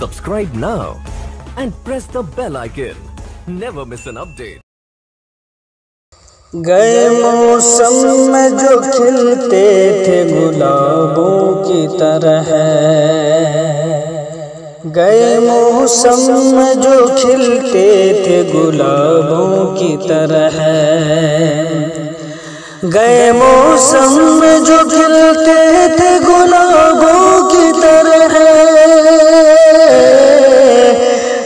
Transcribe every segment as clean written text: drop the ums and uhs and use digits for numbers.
Subscribe now and press the bell icon. Never miss an update. गए मौसम में जो खिलते थे गुलाबों की तरह, गए मौसम में जो खिलते थे गुलाबों की तरह, गए मौसम में जो खिलते थे गुलाबों की तरह,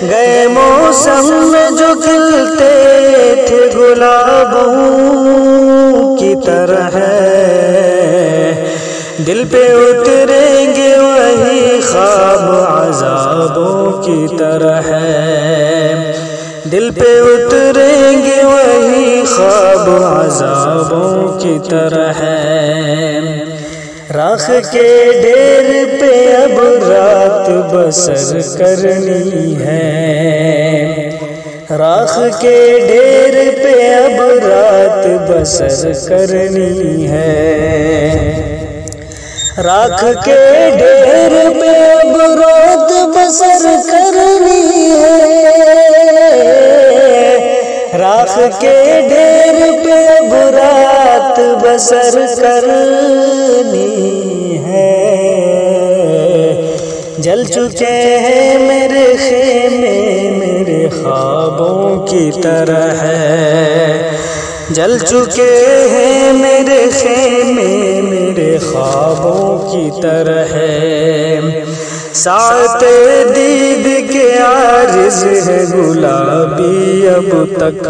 गए मौसम में जो खिलते थे गुलाबों की तरह, दिल पे उतरेंगे वही ख्वाब अज़ाबों की तरह, दिल पे उतरेंगे वही ख्वाब अज़ाबों की तरह। राख के ढेर पे अब रात बसर करनी है, राख के ढेर पे अब रात बसर करनी है, राख के ढेर पे अब रात बसर करनी है, राख के ढेर पे अब रात बसर करनी है। जल चुके हैं मेरे खेमे मेरे ख्वाबों की तरह, जल चुके हैं मेरे खेमे मेरे ख्वाबों की तरह, साते दीद के आरिज़ है गुलाबी अब तक,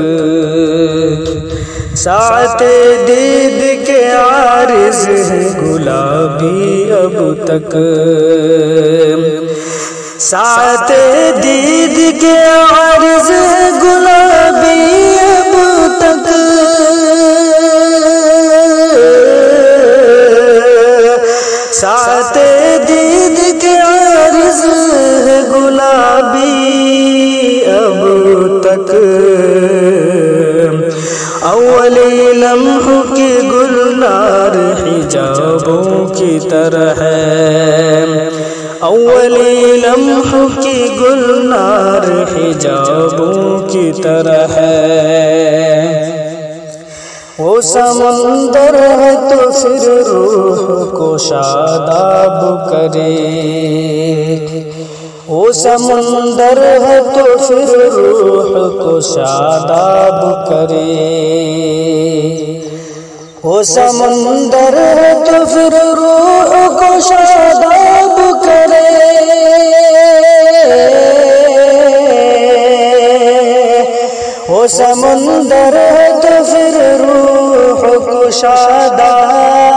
साते दीद के आरिज़ है गुलाबी अब तक, साते दीद के आरिज़ है गुलाबी अब तक, साते दीद के आरिज़ है गुलाबी अब तक। अव्वली लम्हों की गुलनार हिजाबों की तरह, अव्वली लम्हों की गुलनार हिजाबों की तरह, वो समंदर है तो फिर रूह को शादाब करे, वो समंदर है तो फिर रूह को शादाब करे, वो समंदर है तो फिर रूह को शादाब करे, वो समंदर है तो फिर रूह को शादाब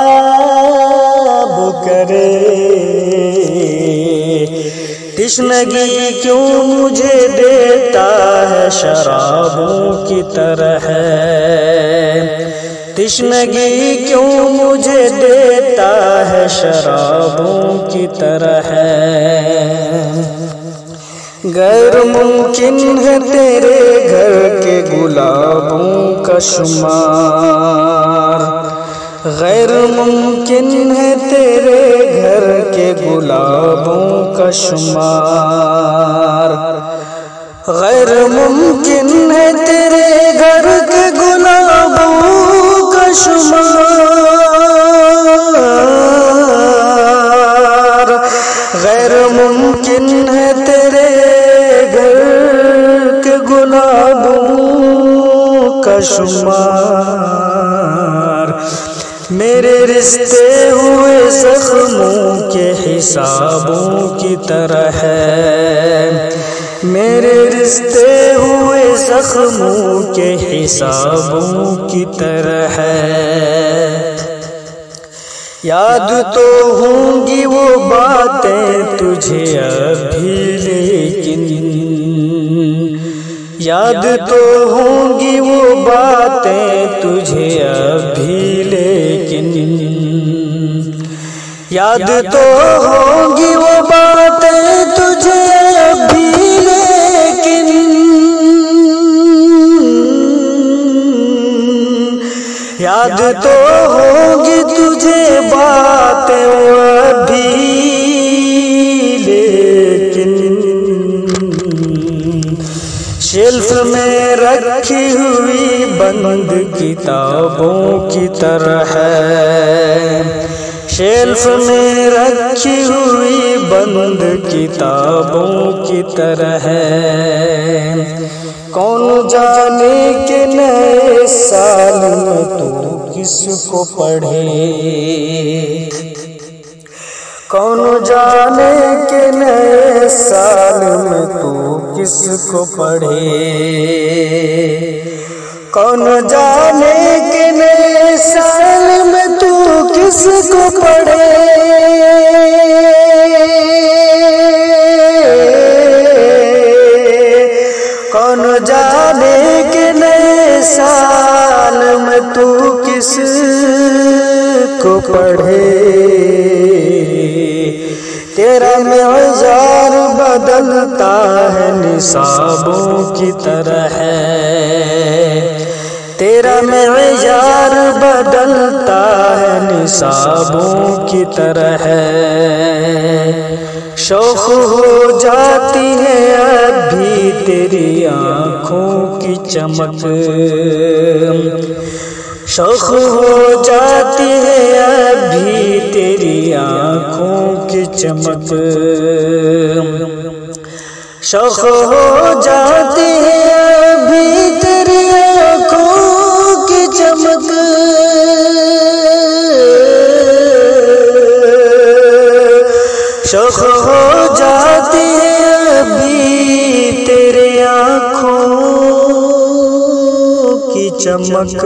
करे। तिश्नगी क्यों मुझे देता है शराबों की तरह, तिश्नगी क्यों मुझे देता है शराबों की तरह, गैर मुमकिन है तेरे घर के गुलाबों का शुमार, गैर मुमकिन है तेरे घर के गुलाबों का शुमार, गैर मुमकिन है तेरे घर के गुलाबों का शुमार, गैर मुमकिन है तेरे घर के गुलाबों का शुमार। मेरे रिश्ते हुए जख्मों के हिसाबों की तरह, मेरे रिश्ते हुए जख्मों के हिसाबों की तरह, याद तो होंगी वो बातें तुझे अभी लेकिन, याद तो होंगी वो बातें तुझे अभी लेकिन, याद तो होंगी वो बातें तुझे अभी लेकिन, याद तो होगी तुझे बातें अभी लेकिन, शेल्फ में रखी हुई बंद किताबों की तरह है, शेल्फ में रखी हुई बंद किताबों की तरह है। कौन जाने के नए साल में तू किसको पढ़े, कौन जाने के नए साल में तू किसको पढ़े, कौन जाने के नए साल में तू किसको पढ़े। कौन जाने के नए साल में तू किसको पढ़े। तेरा मेज़ार बदलता है निसाबों की तरह है, तेरा मेज़ार बदलता है निसाबों की तरह है। शौक हो जाती है अभी तेरी आँखों की चमक, शौक हो जाती है अभी तेरी आँखों की चमक, शौक हो जाती है अभी तेरी आँखों की चमक। शौक हो जाती है अभी तेरी आँखों की चमक।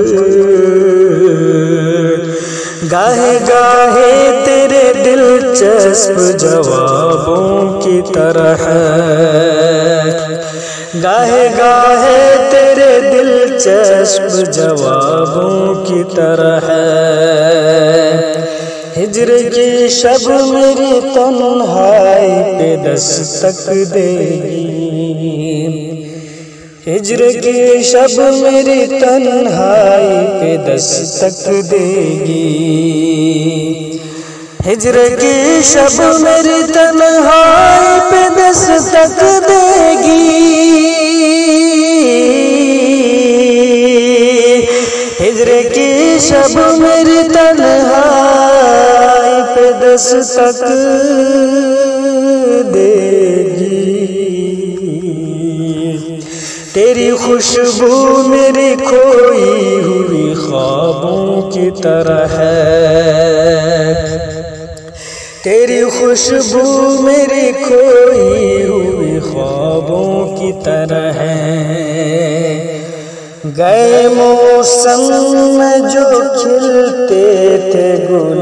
गाहे गाहे तेरे दिलचस्प जवाबों की तरह, गाहे गाहे तेरे दिलचस्प जवाबों की तरह। हिज्र की शब मेरी तन्हाई पे दस्तक देगी, हिज्र की शब मेरी तन्हाई पे दस्तक देगी, हिज्र की शब मेरी तन्हाई पे दस्तक देगी, हिज्र की शब मेरी तन्हाई पे दस्तक देगी। तेरी खुशबू मेरी खोई हुई ख्वाबों की तरह है, तेरी खुशबू मेरी खोई हुई ख्वाबों की तरह है। गए मौसम में जो खिलते थे गुल